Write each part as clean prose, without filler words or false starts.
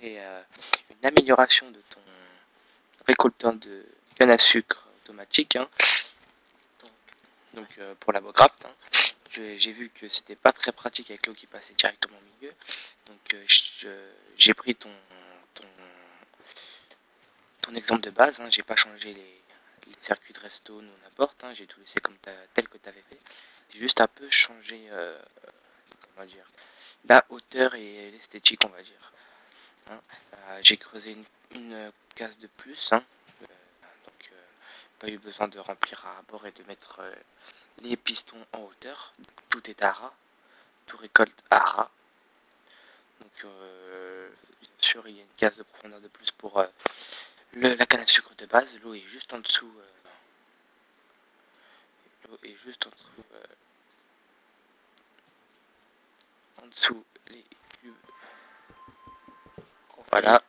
montrer une amélioration de ton récolteur de canne à sucre automatique, hein. Donc pour la Bocraft, hein. J'ai vu que c'était pas très pratique avec l'eau qui passait directement au milieu. Donc j'ai pris ton exemple de base, hein. J'ai pas changé les circuits de redstone ou n'importe, hein. J'ai tout laissé comme tel que tu avais fait. J'ai juste un peu changé comment dire, la hauteur et l'esthétique, on va dire, hein. J'ai creusé une case de plus, hein. Donc pas eu besoin de remplir à bord et de mettre les pistons en hauteur. Tout est à ras, tout récolte à ras. Donc bien sûr il y a une case de profondeur de plus pour la canne à sucre de base. L'eau est juste en dessous. L'eau est juste en dessous les cubes. Voilà,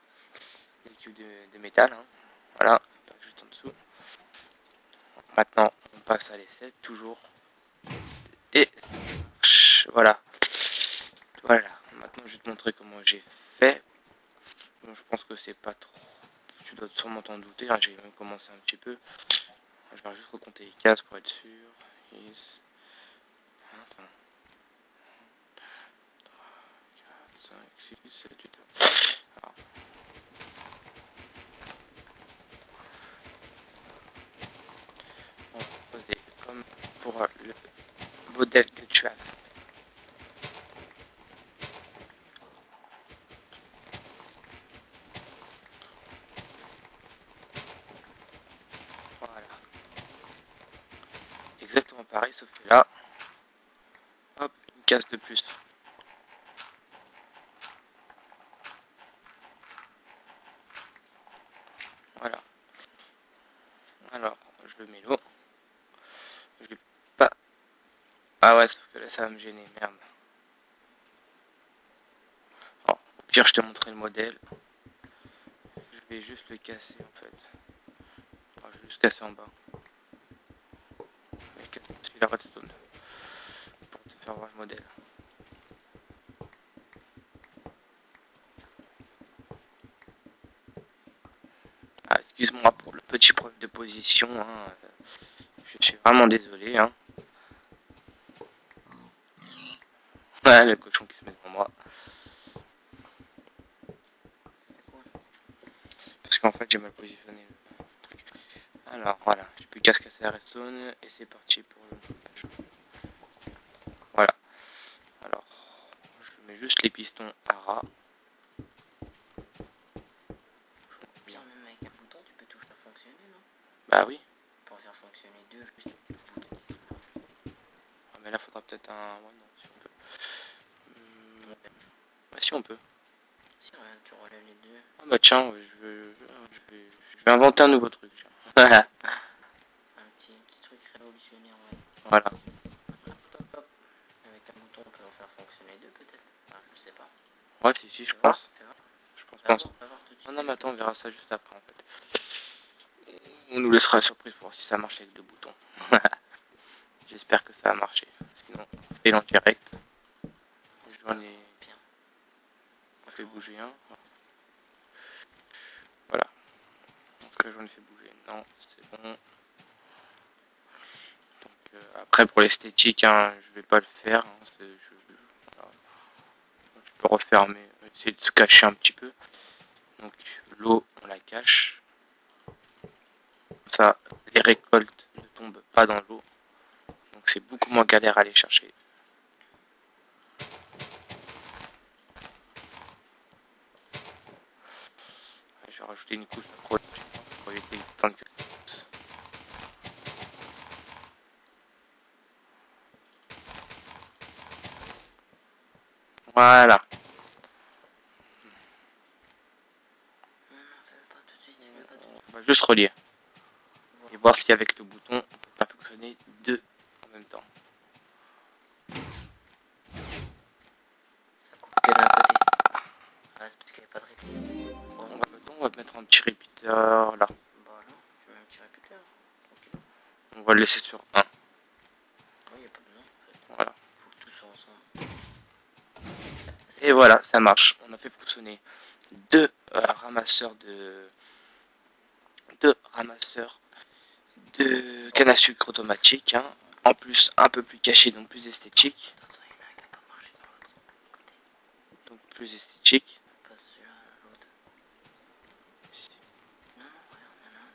les cubes de métal, hein. Voilà, juste en dessous. Maintenant on passe à l'essai toujours. Et voilà. Voilà. Maintenant je vais te montrer comment j'ai fait. Bon, je pense que c'est pas trop. Tu dois sûrement t'en douter, hein. J'ai même commencé un petit peu. Je vais juste recompter les cases pour être sûr. Attends. 3, 4, 5, 6, 7, 8. Alors. On va poser comme pour le modèle que tu as. Voilà. Exactement pareil, sauf que là, hop, une case de plus. Voilà. Alors, je le mets l'eau. Je vais pas. Ah ouais, sauf que là, ça va me gêner, merde. Alors, au pire, je te montrerai le modèle. Je vais juste le casser en fait. Alors, je vais juste casser en bas. Je vais casser la redstone pour te faire voir le modèle. Ah, excuse-moi pour le petit problème de position, hein. Je suis vraiment désolé, hein. Ouais, le cochon qui se met devant moi. Parce qu'en fait, j'ai mal positionné le truc. Alors, voilà, j'ai plus qu'à se casser la redstone et c'est parti pour le montage. Voilà. Alors, je mets juste les pistons à ras. Bien, même avec un bouton, tu peux tout faire fonctionner, non? Bah oui. Pour faire fonctionner deux, juste avec le bouton. Ah, mais là, faudra peut-être un. Ouais, non, si on peut. Bah, si on peut. Si regarde, tu relèves les deux. Ah, bah tiens, je vais inventer un nouveau truc. Voilà. Un petit truc révolutionnaire, ouais. Voilà. Hop, hop, hop. Avec un bouton, on peut en faire fonctionner deux, peut-être. Enfin, je sais pas. Ouais, si, je pense. Je pense. Va voir tout de suite. Non, mais attends, on verra ça juste après en fait. On nous laissera la surprise pour voir si ça marche avec deux boutons. J'espère que ça va marcher. Sinon, on fait en direct. J'en ai. Bien. On fait bouger un. Voilà. Est-ce que j'en ai fait bouger? Non, c'est bon. Donc, après, pour l'esthétique, hein, je vais pas le faire. Hein, voilà. Je peux refaire, mais essayer de se cacher un petit peu. Donc, l'eau, on la cache. Comme ça, les récoltes ne tombent pas dans l'eau. Donc, c'est beaucoup moins galère à aller chercher. Je vais rajouter une couche de protection pour éviter le temps que ça pousse. Voilà. Pas tout de suite, pas tout de suite. On va juste relier. Et voir si avec le bouton, on peut pas fonctionner deux en même temps. Ça coupe que d'un côté. Ah, c'est parce qu'il n'y a pas de répétiteur. On va mettre un petit répétiteur là. Bah non, je mets un petit répétiteur. Tranquille. On va le laisser sur 1. Ouais, il n'y a pas besoin en fait. Voilà. Faut que tout soit ensemble. Et voilà, ça marche. On a fait fonctionner ramasseurs de canne à sucre automatique, hein. En plus un peu plus caché, donc plus esthétique. Attends, il y en a un qui a pas marché dans l'autre côté. Donc plus esthétique. Pas celui-là, l'autre. Non, non, regarde, il y en a un,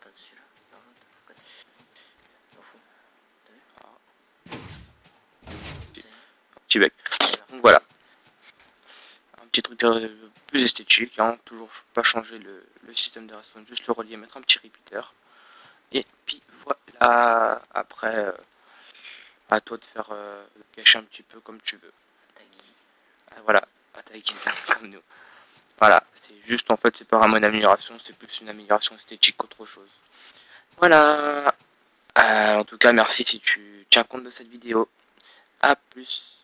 pas de celui-là, dans l'autre côté. Au fond. T'as vu? Petit bec. Donc voilà. Un petit truc plus esthétique, hein. Toujours pas changer le système de redstone, juste le relier, mettre un petit repeater. Et puis voilà. Après, à toi de faire cacher un petit peu comme tu veux. Ta guise. Voilà, à ta guise, comme nous. Voilà, c'est juste en fait, c'est pas vraiment une amélioration, c'est plus une amélioration esthétique qu'autre chose. Voilà. En tout cas, merci si tu tiens compte de cette vidéo. A plus.